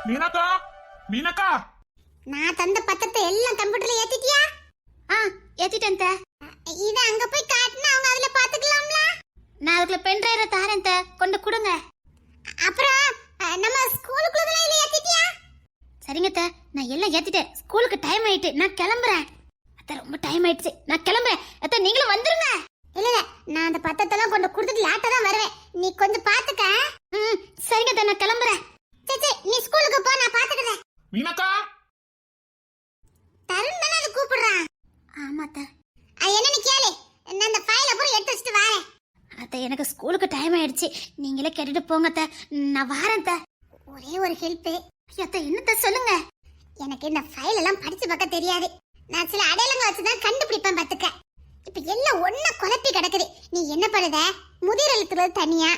மீனாக்கா, மீனாக்கா, நான் தந்த பத்திரத்தை எல்லாம் கம்ப்யூட்டர்ல ஏத்திட்டியா? ஏத்திட்டேன் தே. இத அங்க போய் காட்டுனா அவங்க அதுல பாத்துக்கலாம்ல. நான் அதுக்குள்ள பென் டிரைவரை தாரேன் தே, கொண்டு கொடுங்க. அப்புறம் நம்ம ஸ்கூலுக்குள்ள இத ஏத்திட்டியா? சரிங்க தே, நான் எல்லாம் ஏத்திட்டேன். ஸ்கூலுக்கு டைம் ஆயிட்டு, நான் கிளம்புறேன். அத்தை ரொம்ப டைம் ஆயிடுச்சு, நான் கிளம்புறேன். அத்தை நீங்களும் வந்துருங்க. இல்ல நான் அந்த பத்திரத்தெல்லாம் கொண்டு கொடுத்துட்டு லேட்டா தான் வருவேன். நீ கொஞ்சம் பாத்துக்க. சரிங்க தே, நான் கிளம்புறேன். சரி நீ ஸ்கூலுக்கு போ, நான் பாத்துக்கிறேன். மீனாக்கா, தருண் தானே அது கூப்பிடுறான். ஆமா தே. என்னன்னு கேளு, நான் அந்த ஃபைலை பூரா எடுத்து வச்சிட்டு வரேன். அத்தை எனக்கு ஸ்கூலுக்கு டைம் ஆயிடுச்சு, நீங்களே கேட்டுட்டு போங்க தே, நான் வரேன் தே. ஒரே ஒரு ஹெல்ப். அத்தை என்னத்த சொல்லுங்க. எனக்கு இந்த ஃபைல் எல்லாம் படிச்சு பார்க்க தெரியாது. நான் சில அடையாளங்க வச்சுதான் கண்டுபிடிப்பேன் பாத்துக்க. இப்ப எல்லாம் ஒண்ணா குழப்பி கிடக்குது. நீ என்ன பண்ணுத? முதிர் எழுத்துறது தனியா,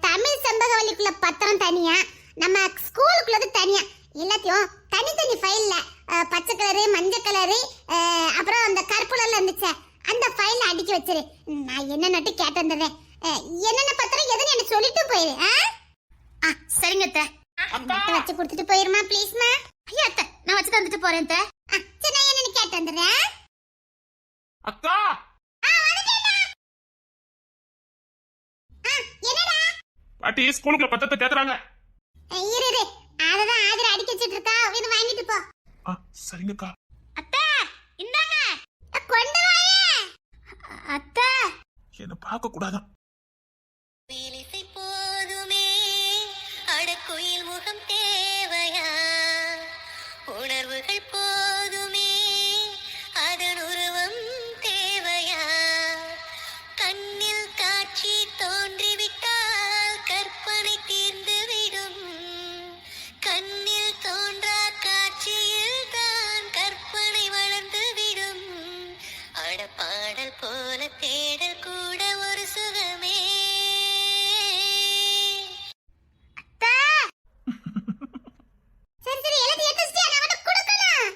தமிழ் சம்பகவல்லிக்குள்ள பத்திரம் தனியா, நம்ம ஸ்கூலுக்குள்ளது தனியா, எல்லாத்தையும் தனித்தனி ஃபைல்ல பச்சை கலரு, மஞ்சள் கலரு, அப்புறம் அந்த கருப்பு கலர்ல இருந்துச்சு அந்த ஃபைல்ல அடுக்கி வச்சிரு. நான் என்ன நட்டு கேட்டு வந்துடுறேன். என்னென்ன பத்திரம் எதுன்னு எனக்கு சொல்லிட்டு போயிரு. சரிங்க தே. வச்சு கொடுத்துட்டு போயிருமா ப்ளீஸ்மா. ஐயா அத்தை, நான் வச்சு தந்துட்டு போறேன் தே. சரி நான் என்னன்னு கேட்டு வந்துடுறேன். அக்கா, என்னடா பாட்டி ஸ்கூலுக்குள்ள பத்திரத்தை கேக்குறாங்க. இரு அததான் ஆதிர அடிக்க வச்சிட்டு இருக்கா, இது வாங்கிட்டு போ. சரிங்கக்கா. அத்தை இந்தாங்க. கொண்டு வாயே. அத்தை என்ன பார்க்க கூடாதான். வேலிசை போதுமே அடக்குயில் முகம் தேவையா, உணர்வுகள் போதுமே அதன் உருவம் தேவையா, கண்ணில் காட்சி தோன்றிவிட்டால் கற்பனை தீர்ந்துவிடும், கண்ணில் தோன்றா காட்சியில் தான் கற்பனை வளர்ந்துவிடும், அடப்பாடல் போல தேடல் கூட ஒரு சுகமே. சரி எல்லாத்தையும் எடுத்து வச்சிட்டியா? நான் வந்து கொடுக்கணும்.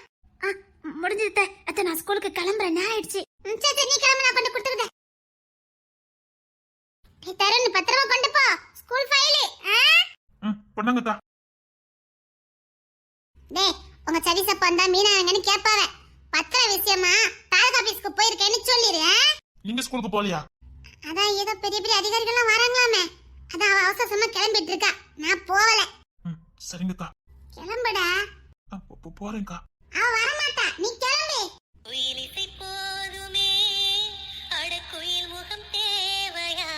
முடிஞ்சது தே. அத்தை நான் ஸ்கூலுக்கு கிளம்புறேன், நேரம் ஆயிடுச்சு. சரி நீ கிளம்பு, நான் கொண்டு கொடுத்துருதேன். தருண் பத்திரமா கொண்டு போ ஸ்கூல் ஃபைல். பண்ணாங்கக்கா. டேய் உங்க சதீசப்பா வந்தா மீனா எங்கன்னு கேட்பாவ. பத்திர விஷயமா தாலுகா ஆபீஸ்க்கு போயிருக்கேன்னு சொல்லிரு. நீங்க ஸ்கூலுக்கு போலியா? அதான் ஏதோ பெரிய பெரிய அதிகாரிகள்லாம் வராங்களாமே, அதான் அவ அவசரமா கிளம்பிட்டு இருக்கா. நான் போகல. சரிங்கக்கா. கிளம்புடா. போறேன்க்கா. அவ வரமாட்டா, நீ கிளம்பு. உயிரிசை போதுமே அடக்குயில் முகம் தேவையா.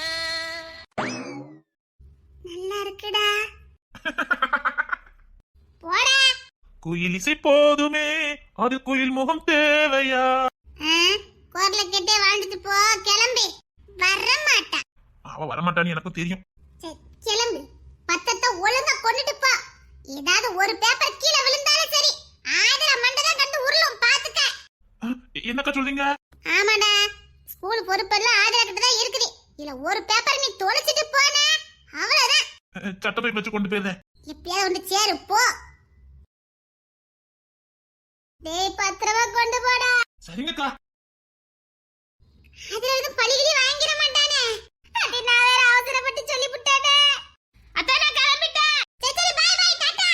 நல்லா இருக்குடா. போடா. குயில் இசை போதுமே அது குயில் முகம் தேவையா. கோர்ல கேட்டே வாழ்ந்துட்டு போ, கிளம்பு. வரமாட்டா. அவ வரமாட்டான்னு எனக்கும் தெரியும். சரி கிளம்பு. பத்தத்தை ஒழுங்கா கொண்டுட்டு போ. ஏதாவது ஒரு பேப்பர் கீழே விழுந்தாலும் சரி, ஆதிர மண்டதான் கண்டு உருளும் பாத்துக்க. என்னக்கா சொல்றீங்க? ஆமாடா, ஸ்கூல் பொறுப்பெல்லாம் ஆதிர கிட்ட தான் இருக்குது. இல்ல ஒரு பேப்பர் நீ தொலைச்சிட்டு போன அவ்வளவுதான். சட்டப்பை வச்சு கொண்டு போயிருந்தேன். எப்பயாவது வந்து சேரு போ. டேய் பத்திரமா கொண்டு போடா. சரிங்கக்கா. அதுல எதுவும் பழிகிலி வாங்கிட மாட்டானே. அது நான் வேற அவசரப்பட்டு சொல்லி விட்டானே. அத்தை நான் கிளம்பிட்டேன். சரி பை பை டாடா.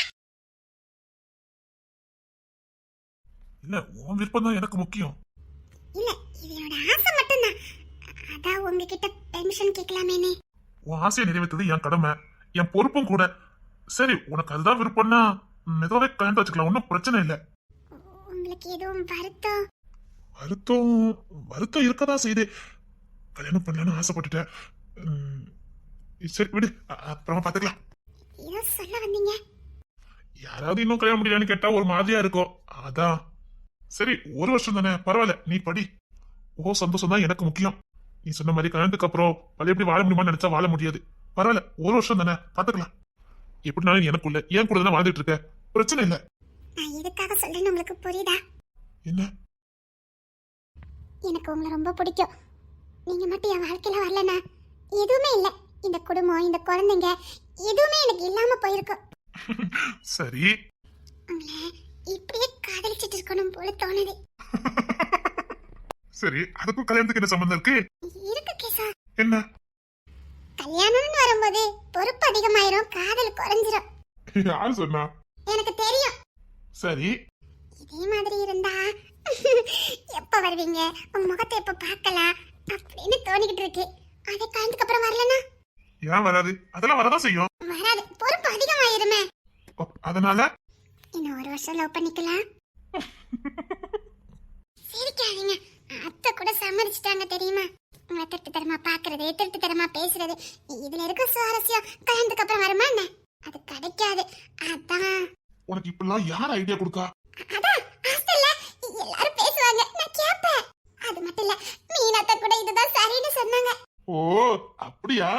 இல்ல உன் விருப்பம் தான் எனக்கு முக்கியம். இல்ல இது என்னோட ஆசை மட்டும்தான். அதான் உங்ககிட்ட பெர்மிஷன் கேட்கலாமேனே. உன் ஆசையை நிறைவேற்றது என் கடமை, என் பொறுப்பும் கூட. சரி உனக்கு அதுதான் விருப்பம்னா மெதுவாவே கல்யாணம் வச்சுக்கலாம், ஒன்னும் பிரச்சனை இல்ல. உங்களுக்கு எதுவும் வருத்தம்? வருத்தம் இருக்கதான் செய்யுது. கல்யாணம் பண்ணலான்னு ஆசைப்பட்டுட்டேன். சரி விடு, அப்புறமா பாத்துக்கலாம். ஏதோ சொல்ல வந்தீங்க. யாராவது இன்னும் கல்யாணம் முடியலன்னு கேட்டா ஒரு மாதிரியா இருக்கும், அதான். சரி 1 வருஷம் தானே, பரவாயில்ல, நீ படி. சந்தோஷம் தான் எனக்கு முக்கியம். நீ சொன்ன மாதிரி கல்யாணத்துக்கு அப்புறம் பழைய எப்படி வாழ முடியுமான்னு நினைச்சா வாழ முடியாது. பரவாயில்ல 1 வருஷம் தானே, பாத்துக்கலாம். எப்படினாலும் எனக்குள்ள ஏன் கூட தானே வாழ்ந்துட்டு இருக்க, பிரச்சனை இல்ல. நான் எதுக்காக சொல்றேன்னு உங்களுக்கு புரியுதா? என்ன? எனக்கு உங்களை ரொம்ப பிடிக்கும். நீங்க மட்டும் என் வாழ்க்கையில வரலனா எதுவுமே இல்ல. இந்த குடும்பம், இந்த குழந்தைங்க எதுவுமே எனக்கு இல்லாம போயிருக்கும். சரி. உங்களை இப்படியே காதலிச்சிட்டு இருக்கணும் போல தோணுது. சரி, அதுக்கும் கல்யாணத்துக்கு என்ன சம்பந்தம் இருக்கு? இருக்கு கேசா. என்ன? கல்யாணம்னு வரும்போது பொறுப்பு அதிகமாயிரும், காதல் குறைஞ்சிரும். யாரு சொன்னா? எனக்கு தெரியும். சரி, இதே மாதிரி இருந்தா எப்ப வருவீங்க, உங்க முகத்தை எப்ப பார்க்கலாம் அப்படின்னு தோணிக்கிட்டு இருக்கு. அதே காலத்துக்கு அப்புறம் வரலனா ஏன் வராது? அதெல்லாம் வரதான் செய்யும். வராது, பொறுப்பு அதிகமாயிருமே. அதனால இன்னும் ஒரு வருஷம் லவ் பண்ணிக்கலாம். சிரிக்காதீங்க, அத்தை கூட சம்மதிச்சிட்டாங்க தெரியுமா? உங்களை திருட்டுத்தரமா பாக்குறது, திருட்டுத்தரமா பேசுறது, இதுல இருக்க சுவாரஸ்யம் கல்யாணத்துக்கு அப்புறம் வருமா என்ன? அது கிடைக்காது. அதான் உனக்கு இப்பெல்லாம் யார் ஐடியா கொடுக்கா? அதான் ஹாஸ்டல்ல எல்லாரும் பேசுவாங்க, நான் கேட்பேன். அது மட்டும் இல்ல, மீனாத்த கூட இதுதான் சரின்னு சொன்னாங்க. ஓ அப்படியா?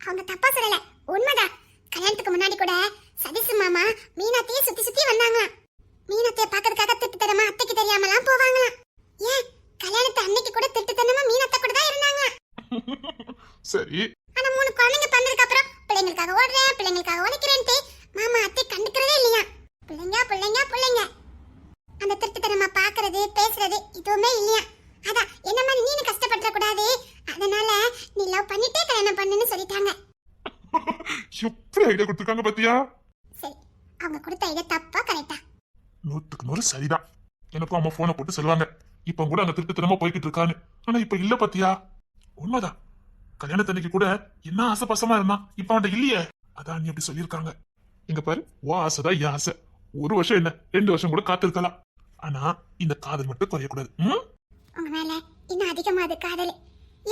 அவங்க தப்பா சொல்லல, உண்மைதான். கல்யாணத்துக்கு முன்னாடி கூட சதீஷ் மாமா மீனாத்தையே சுத்தி சுத்தி வந்தாங்க. மீனாத்தைய பாக்கிறதுக்காக திட்டுத்தனமா அத்தைக்கு தெரியாமலாம் போவாங்களாம். ஏன் கல்யாணத்து அன்னைக்கு கூட திட்டுத்தனமா மீனாத்த கூட தான் இருந்தாங்க. சரி, ஆனா 3 குழந்தைங்க பண்ணதுக்கு அப்புறம் பிள்ளைங்களுக்காக ஓடுறேன், பிள்ளைங்களுக்காக உழைக்கிறேன்ட்டு மாமா அத்தை கண்டுக்கிறதே இல்லையா. பிள்ளைங்க பிள்ளைங்க பிள்ளைங்க, அந்த திருட்டுத்தனமா பாக்குறது பேசுறது இதுவுமே இல்லையா. அதான் என்ன மாதிரி நீனு கஷ்டப்பட கூடாது, அதனால நீ லவ் பண்ணிட்டே கல்யாணம் பண்ணுன்னு சொல்லிட்டாங்க. எப்படி ஐடியா கொடுத்துருக்காங்க பாத்தியா? சரி, அவங்க கொடுத்த ஐடியா தப்பா கரெக்டா? 100க்கு 100 சரிதான். எனக்கும் அம்மா போனை போட்டு சொல்லுவாங்க, இப்ப கூட அங்க திருட்டுத்தனமா போய்கிட்டு இருக்கான்னு. ஆனா இப்ப இல்ல பாத்தியா? உண்மைதான். கல்யாணத்தன்னைக்கு கூட என்ன ஆசை பசமா இருந்தான், இப்ப அவன் இல்லையே. அதான் நீ அப்படி சொல்லியிருக்காங்க. இங்க பாரு, ஓ ஆசைதான் என் ஆசை. 1 வருஷம் என்ன 2 வருஷம் கூட காத்திருக்கலாம். ஆனா இந்த காதல் மட்டும் குறையக்கூடாது. உங்க மேல இன்னும் அதிகமா அது காதல்.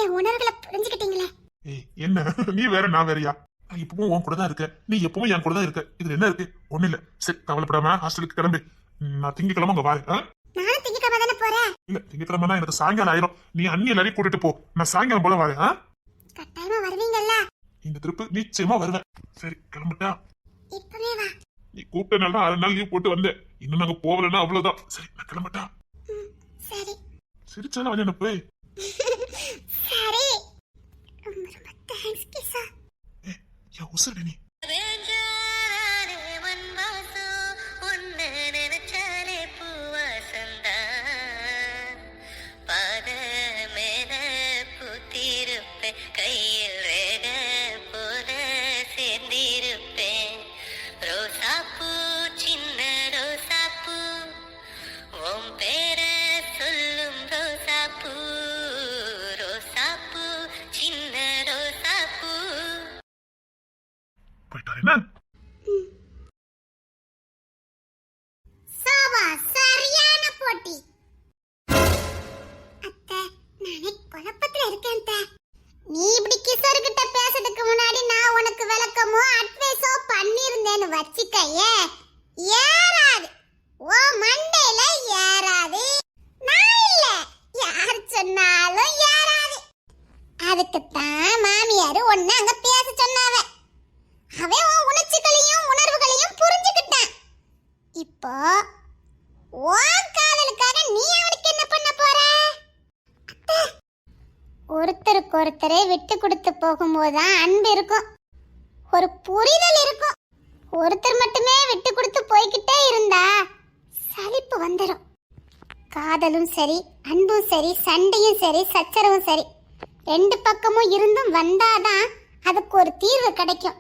என் உணர்வுகளை புரிஞ்சுக்கிட்டீங்களே. ஏய் என்ன, நீ வேற நான் வேறயா? நான் இப்பவும் உன் கூட தான் இருக்க, நீ எப்பவும் என் கூட தான் இருக்க. இதுல என்ன இருக்கு? ஒண்ணு இல்ல. சரி, கவலைப்படாம ஹாஸ்டலுக்கு கிளம்பு. நான் திங்கக்கிழமை அங்க வரேன். நானும் திங்கக்கிழமை தானே போறேன். இல்ல, திங்கக்கிழமைனா எனக்கு சாயங்காலம் ஆயிரும். நீ அண்ணி எல்லாரையும் கூட்டிட்டு போ. நான் சாயங்காலம் போல வரேன். கட்டாயமா வருவீங்கல்ல? இந்த திருப்பு நிச்சயமா வருவேன். சரி, கிளம்பிட்டா? இப்பவே வா. நீ கூப்பிட்டனால தான் 6 நாள் லீவ் போட்டு வந்தேன். இன்னும் நாங்க போகலன்னா அவ்வளவுதான். சரி, நான் கிளம்பிட்டா? சரி சிரிச்சாலும் வந்து என்ன போய். சரி, ரொம்ப ரொம்ப தேங்க்ஸ் கிசா. என் உசுரடி நீ. வேஞ்சாலே மண் வாசம், உன்னை நினைச்சாலே பூவாசந்தான். பாத மேல பூத்திருப்பேன், கையில் ரேக போல சேர்ந்திருப்பேன். ரோசாப்பூ, சின்ன ரோசாப்பூ, உன் பேர சொல்லும் ரோசாப்பூ. ரோசாப்பூ, சின்ன ரோசாப்பூ. போயிட்டாரு என்ன? சோபா சரியான போட்டி. அத்தை, நானே குழப்பத்துல இருக்கேன் அத்தை. நீ இப்படி கிஷோர் கிட்ட பேசுறதுக்கு முன்னாடி நான் உனக்கு விளக்கமோ அட்வைஸோ பண்ணிருந்தேன்னு வச்சுக்கையே, ஏறாது. ஓ மண்டையில ஏறாது. நான் இல்ல, யார் சொன்னாலும் ஏறாது. அதுக்குத்தான் மாமியாரு ஒன்னு அங்க பேச சொன்னாவ. அவன் உன் உணர்ச்சிகளையும் உணர்வுகளையும் புரிஞ்சுக்கிட்டான். இப்போ உன் காதலுக்காக நீ அவனுக்கு என்ன பண்ண போற? ஒருத்தருக்கு ஒருத்தரை விட்டு கொடுத்து போகும்போதுதான் அன்பு இருக்கும், ஒரு புரிதல் இருக்கும். ஒருத்தர் மட்டுமே விட்டு கொடுத்து போய்கிட்டே இருந்தா சலிப்பு வந்துடும். காதலும் சரி, அன்பும் சரி, சண்டையும் சரி, சச்சரவும் சரி, 2 பக்கமும் இருந்தும் வந்தாதான் அதுக்கு ஒரு தீர்வு கிடைக்கும்.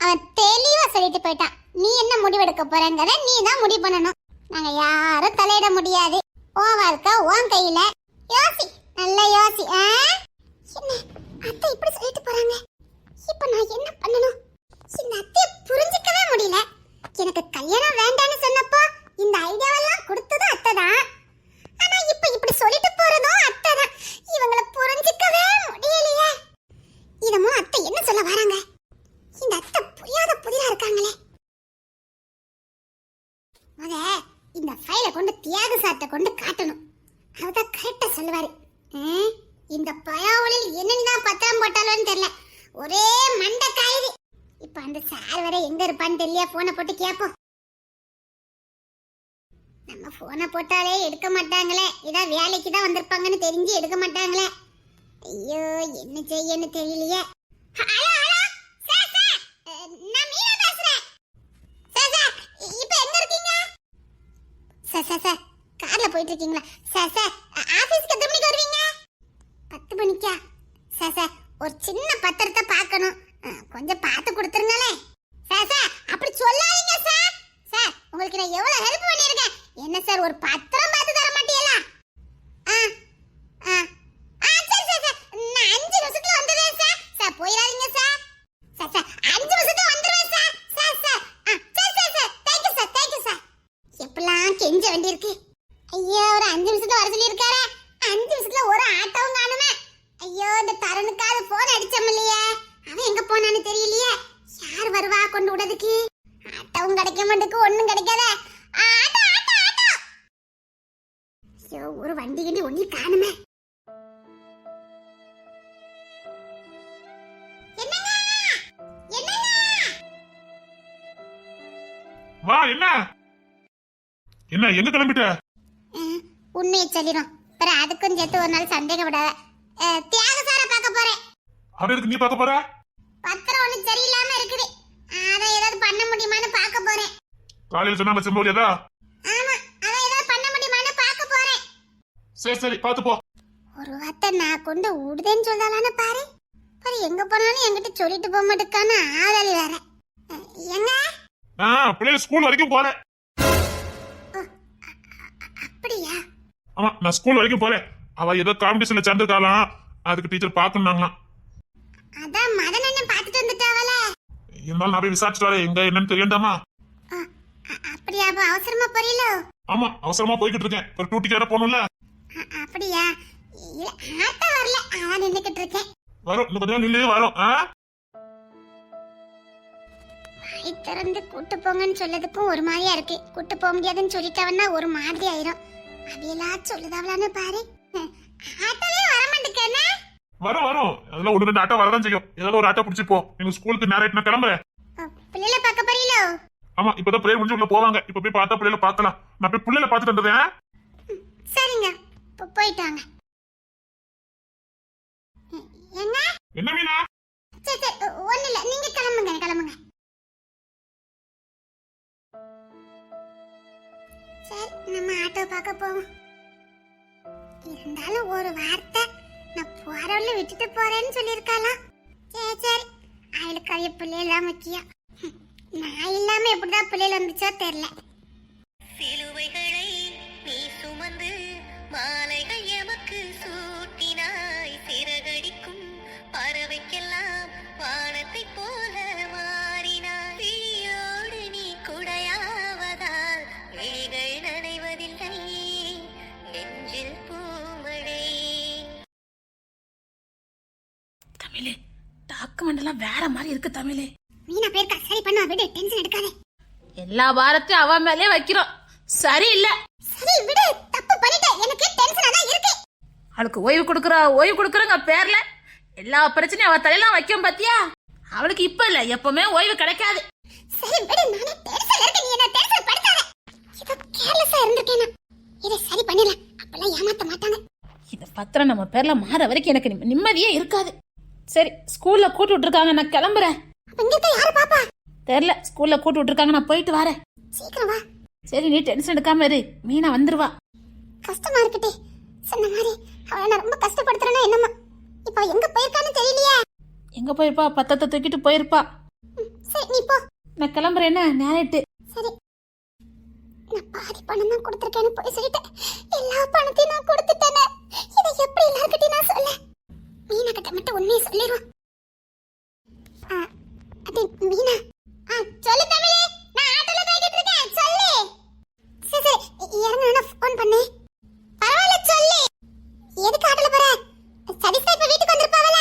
அவன் தெளிவா சொல்லிட்டு போயிட்டான். நீ என்ன முடிவெடுக்க போறங்கறத நீ தான் முடிவு பண்ணணும். நாங்க யாரும் தலையிட முடியாது. உன் வாழ்க்கை உன் கையில. யோசி, நல்லா யோசி. என்ன அத்தை இப்படி சொல்லிட்டு போறாங்க? இப்ப நான் என்ன பண்ணணும்? இந்த அத்தையை புரிஞ்சிக்கவே முடியல. எனக்கு கல்யாணம் வேண்டான்னு சொன்னப்போ இந்த ஐடியாவெல்லாம் கொடுத்ததும் அத்தை தான். ஆனா இப்ப இப்படி சொல்லிட்டு போறதும் அத்தை தான். இவங்கள புரிஞ்சிக்கவே முடியலையே. இதமும் அத்தை என்ன சொல்ல வராங்க? இந்த அத்தை புரியாத புதிரா இருக்காங்களே. முத இந்த ஃபைலை கொண்டு தியாக சார்ட்ட கொண்டு காட்டணும். அவதான் கரெக்டா சொல்லுவாரு. இந்த பயாவளில் என்னென்ன பத்திரம் போட்டாலும் தெரியல, ஒரே மண்டை காயுது. இப்ப அந்த சார் வர எங்க இருப்பான்னு தெரியல. போனை போட்டு கேப்போம். நம்ம போனை போட்டாலே எடுக்க மாட்டாங்களே. இதான் வேலைக்கு தான் வந்திருப்பாங்கன்னு தெரிஞ்சு எடுக்க மாட்டாங்களே. ஐயோ, என்ன செய்யன்னு தெரியலையே. ஹலோ ஹலோ சார், சார் நான் மீனா பேசுறேன். சார் சார் இப்போ எங்க இருக்கீங்க? சார் சார் சார் கார்ல போயிட்டு இருக்கீங்களா? சார் சார் ஆபீஸ்க்கு எத்தனை மணிக்கு வருவீங்க? 10 மணிக்கா? சார் சார் ஒரு சின்ன பத்திரத்தை பார்க்கணும், கொஞ்சம் பார்த்து கொடுத்துருங்களே. சார் சார் அப்படி சொல்லாதீங்க சார். சார் போனான்னு தெரியலையே. யார் வருவா கொண்டு விடுறதுக்கு? ஆட்டோவும் கிடைக்க மாட்டேக்கு, ஒண்ணும் கிடைக்காத. Auto auto auto. ஐயோ, ஒரு வண்டி கிண்டி ஒண்ணு காணுமே. என்னங்க என்னங்க? வா. என்ன என்ன எங்க கிளம்பிட்ட? உண்மையை சொல்லிடும். அப்புறம் அதுக்கும் சேர்த்து ஒரு நாள் சந்தேகப்படாத. தியாகசார பார்க்க போறேன். அவருக்கு நீ பார்க்க போற? பத்திரம் ஒண்ணு சரியில்லாம இருக்குது. அதை ஏதாவது பண்ண முடியுமான்னு பார்க்க போறேன். காலையில சொன்னாங்க செம்போலியதா? ஆமா, அதை ஏதாவது பண்ண முடியுமான்னு பார்க்க போறேன். சரி சரி, பாத்து போ. ஒரு வார்த்தை நான் கொண்டு விடுதேன்னு சொல்லலான்னு பாரு. பாரு, எங்க போனாலும் என்கிட்ட சொல்லிட்டு போக மாட்டேக்கான ஆதல் வேற. எங்க? பிள்ளைங்க ஸ்கூல் வரைக்கும் போறேன். அப்படியா? ஆமா, நான் ஸ்கூல் வரைக்கும் போறேன். அவ ஏதோ காம்படிஷன்ல சேர்ந்திருக்காளாம், அதுக்கு டீச்சர் பாக்கணும்னாங்களாம். அதான் மதன் அண்ணன் பார்த்துட்டு வந்துட்டாவல. இருந்தாலும் நான் போய் விசாரிச்சுட்டு வரேன், எங்க என்னன்னு தெரியண்டாமா. அப்படியா? அப்ப அவசரமா போறீங்களோ? ஆமா, அவசரமா போய்கிட்டு இருக்கேன். ஒரு டூட்டிக்கு வேற போகணும்ல. அப்படியா? இல்ல, ஆட்டோ வரல, அதான் நின்னுக்கிட்டு இருக்கேன். வரும், இன்னும் கொஞ்சம் நில்லு, வரும். வாய் திறந்து கூட்டு போங்கன்னு சொல்லதுக்கும் ஒரு மாதிரியா இருக்கு. கூட்டு போக முடியாதுன்னு சொல்லிட்டவன்னா ஒரு மாதிரி ஆயிரும். அவையெல்லாம் சொல்லுதாவலான்னு பாரு. ஆட்டோவே வர மாட்டேக்கேன்னா? வரும் வரும், அதெல்லாம் ஒன்று ரெண்டு ஆட்டோ வரதான் செய்யும். ஏதாவது ஒரு ஆட்டோ பிடிச்சி போ. எங்க ஸ்கூலுக்கு நேரம் நான் கிளம்புறேன். பிள்ளைல பார்க்க போறீங்களோ? ஆமா, இப்பதான் பிரேயர் முடிஞ்சு உள்ள போவாங்க. இப்ப போய் பார்த்தா பிள்ளைல பார்க்கலாம். நான் போய் பிள்ளைல பார்த்துட்டு வந்துடுறேன். சரிங்க, போயிட்டாங்க. என்ன என்ன மீனா? சரி சரி, ஒண்ணு இல்ல, நீங்க கிளம்புங்க கிளம்புங்க. சரி, நம்ம ஆட்டோ பார்க்க போவோம். இருந்தாலும் ஒரு வார்த்தை நான் போறவள விட்டுட்டு போறேன்னு சொல்லியிருக்காளாம். சரி சரி, அவளுக்கு அவைய பிள்ளைலாம் முக்கியம். நான் இல்லாம எப்படிதான் பிள்ளைகள் வந்துச்சோ தெரியல. சிலுவைகளை நீ சுமந்து மாலைகள் எமக்கு சூட்டினாய். சிறகடிக்கும் பறவைக்கெல்லாம் வானத்தை போல மாறினாய். விழியோடு நீ குடையாவதால் விழிகள் நனைவதில்லை, நெஞ்சில் பூமழை. தமிழே, டாக்குமெண்ட் எல்லாம் வேற மாதிரி இருக்கு தமிழே. மீனா பேருக்கா? சரி பண்ணா, விடு, டென்ஷன் எடுக்காதே. எல்லா வாரத்தையும் அவ மேலே வைக்கிறோம். சரி இல்ல? சரி விடு, தப்பு பண்ணிட்டேன், எனக்கு டென்ஷனா தான் இருக்கு. அவளுக்கு ஓய்வு கொடுக்குறங்க பேர்ல எல்லா பிரச்சனையும் அவ தலையில வைக்கும் பாத்தியா? அவளுக்கு இப்ப இல்ல, எப்பவுமே ஓய்வு கிடைக்காது. சரி விடு, நானே டென்ஷன்ல இருக்கேன், நீ என்ன டென்ஷன் படுத்தாத. இது கேர்லெஸ்ஸா இருந்திருக்கேனா? இதை சரி பண்ணிடலாம், அப்பெல்லாம் ஏமாத்த மாட்டாங்க. இந்த பத்திரம் நம்ம பேர்ல மாற வரைக்கும் எனக்கு நிம்மதியே இருக்காது. சரி, ஸ்கூல்ல கூட்டு விட்டுருக்காங்க, நான் கிளம்புறேன். அப்ப இங்க இருக்க யாரு பாப்பா? தெரியல, ஸ்கூல்ல கூட்டு விட்டுருக்காங்க, நான் போயிட்டு வரேன். சீக்கிரம் வா. சரி, நீ டென்ஷன் எடுக்காம இரு, மீனா வந்துருவா. கஷ்டமா இருக்கட்டே, சொன்ன மாதிரி அவளை நான் ரொம்ப கஷ்டப்படுத்துறேன்னா என்னம்மா? இப்போ எங்க போயிருக்கான்னு தெரியலையே. எங்க போயிருப்பா? பத்தத்தை தூக்கிட்டு போயிருப்பா. சரி நீ போ, நான் கிளம்புறேன்னு நேரிட்டு. சரி, நான் பாதி பணம் தான் கொடுத்துருக்கேன்னு போய் சொல்லிட்டேன். எல்லா பணத்தையும் நான் கொடுத்துட்டேனே. இதை எப்படி எல்லார்கிட்டயும் நான் சொல்ல? மீனா கிட்ட மட்டும் உண்மையை சொல்லிடுவோம். அது மீனா. சொல்லு தமிழே, நான் ஆட்டோல போய்கிட்டு இருக்கேன், சொல்லு. சரி சரி, இறங்க, ஃபோன் பண்ணு. பரவாயில்ல, சொல்லு. எதுக்கு ஆட்டோல போற? சதீஷ் இப்ப வீட்டுக்கு வந்திருப்பாவல,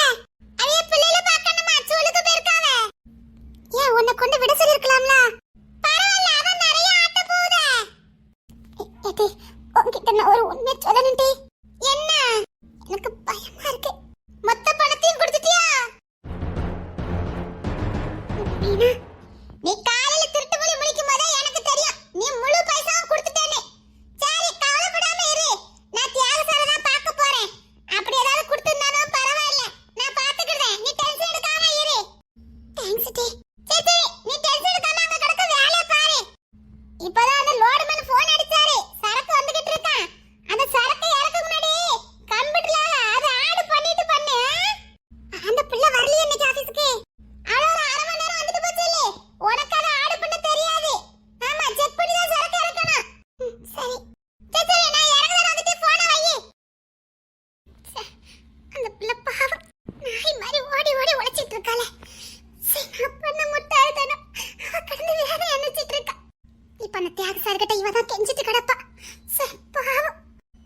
அவைய பிள்ளைல பார்க்கணுமா? சூலுக்கு போயிருக்காவ. ஏன் உன்னை கொண்டு விட சொல்லிருக்கலாம்ல? பரவாயில்ல, அவன் நிறைய ஆட்ட போகுதே. ஏடி, உன்கிட்ட நான் ஒரு உண்மை சொல்லணும்டி. என்ன? எனக்கு பயமா இருக்கு. மொத்த பணத்தையும் கொடுத்துட்டியா? மீனா, நீ காலையில திருட்டு மொழி முடிக்கும் போதே எனக்கு தெரியும் நீ முழு பைசாவும் கொடுத்துட்டேன்னு. சரி, கவலைப்படாம இரு, நான் தியாகசாலை தான் பார்க்க போறேன். அப்படி ஏதாவது கொடுத்திருந்தாலும் பரவாயில்ல, நான் பாத்துக்கிறேன். நீ டென்ஷன் எடுக்காம இரு. தேங்க்ஸ் டி. சரி, நீ டென்ஷன் எடுக்காம அங்க கிடக்க வேலைய பாரு. இப்பதான் அந்த லோடுமேன் போன் அடிச்சாரு, சரக்கு வந்துகிட்டு இருக்கான். அந்த சரக்கு இறக்க முன்னாடி கம்ப்யூட்டர்ல அதை ஆட் பண்ணிட்டு பண்ணு. அந்த பிள்ளை வரலையே இன்னைக்கு ஆபீஸ்க்கு. அவள ஒரு அரை மணி நேரம் வந்துட்டு போச்சு இல்ல, உனக்கு அதை ஆட் பண்ண தெரியாது. ஆமா, செக் பண்ணி தான் சரக்கு இறக்கணும். சரி சரி, நான் இறங்குறேன், வந்துட்டு போனை வை. அந்த பிள்ளை பாவம் நாய் மாதிரி ஓடி ஓடி உழைச்சிட்டு இருக்காளே. நான் பண்ண முட்டாள்தானே, அவ கடந்து வேற நினைச்சிட்டு இருக்கா. இப்ப அந்த தியாகசார கிட்ட இவ தான் கெஞ்சிட்டு கிடப்பா. சரி, பாவம்,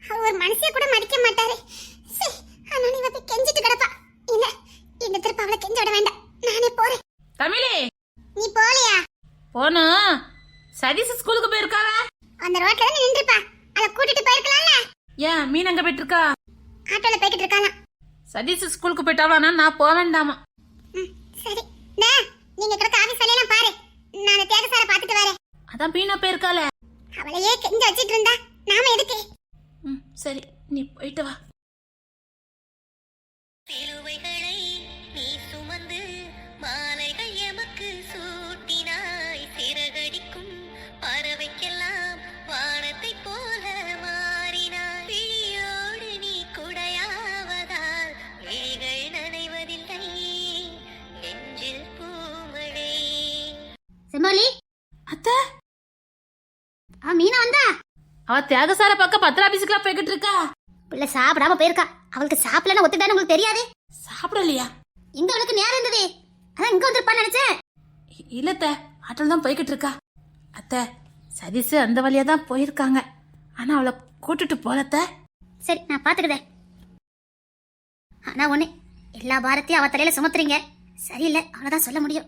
அவ ஒரு மனுஷிய கூட மதிக்க மாட்டாரு. சரி, ஆனா இவ போய் கெஞ்சிட்டு கிடப்பா. இல்ல, இந்த திருப்ப அவளை கெஞ்ச விட வேண்டாம், நானே போய் போனோம். சதீஷ் ஸ்கூலுக்கு போயிருக்காவ. அந்த ரோட்ல தான் நின்றுப்பா. அத கூட்டிட்டு போயிருக்கலாம்ல. ஏன் மீன் அங்க போயிட்டு இருக்கா? ஆட்டோல போய்கிட்டு இருக்கானா? சதீஷ் ஸ்கூலுக்கு போயிட்டாவானா? நான் போக வேண்டாமா. சரி. நீங்க கிடக்க ஆபீஸ் வேலையெல்லாம் பாரு. நான் அந்த தேக சாரை பார்த்துட்டு வரேன். அதான் மீனா போயிருக்காளே. அவளையே கெஞ்ச வச்சிட்டு இருந்தா நாம எதுக்கு? சரி, நீ போயிட்டு வா. சிலுவைகளை நீ சுமந்து மாலைகள் எமக்கு சூட்டினாய் சிறகடிக்கும் பறவைக்கெல்லாம் வானத்தை போல மாறினாய் விழியோடு நீ குடையாவதால் விழிகள் நனைவதில்லை நெஞ்சில் பூமழை. செம்மாளி அத்தை, மீனா வந்தா? அவ தியாகசார பக்கம் பத்திர ஆபீஸ்க்குலாம் போய்கிட்டு இருக்கா. பிள்ளை சாப்பிடாம போயிருக்கா. அவளுக்கு சாப்பிடலன்னு ஒத்துட்டான்னு உங்களுக்கு தெரியாது? சாப்பிடலையா? இங்க அவளுக்கு நேரம் இருந்தது, அதான் இங்க வந்திருப்பான்னு நினைச்சேன். இல்லத்த, ஆட்டோல தான் போய்கிட்டு இருக்கா. அத்தை, சதீஷ் அந்த வழியா தான் போயிருக்காங்க. ஆனா அவளை கூட்டிட்டு போலத்த. சரி, நான் பாத்துக்கிறேன். ஆனா ஒண்ணு, எல்லா பாரத்தையும் அவ தலையில சுமத்துறீங்க. சரியில்லை, அவ்வளவுதான் சொல்ல முடியும்.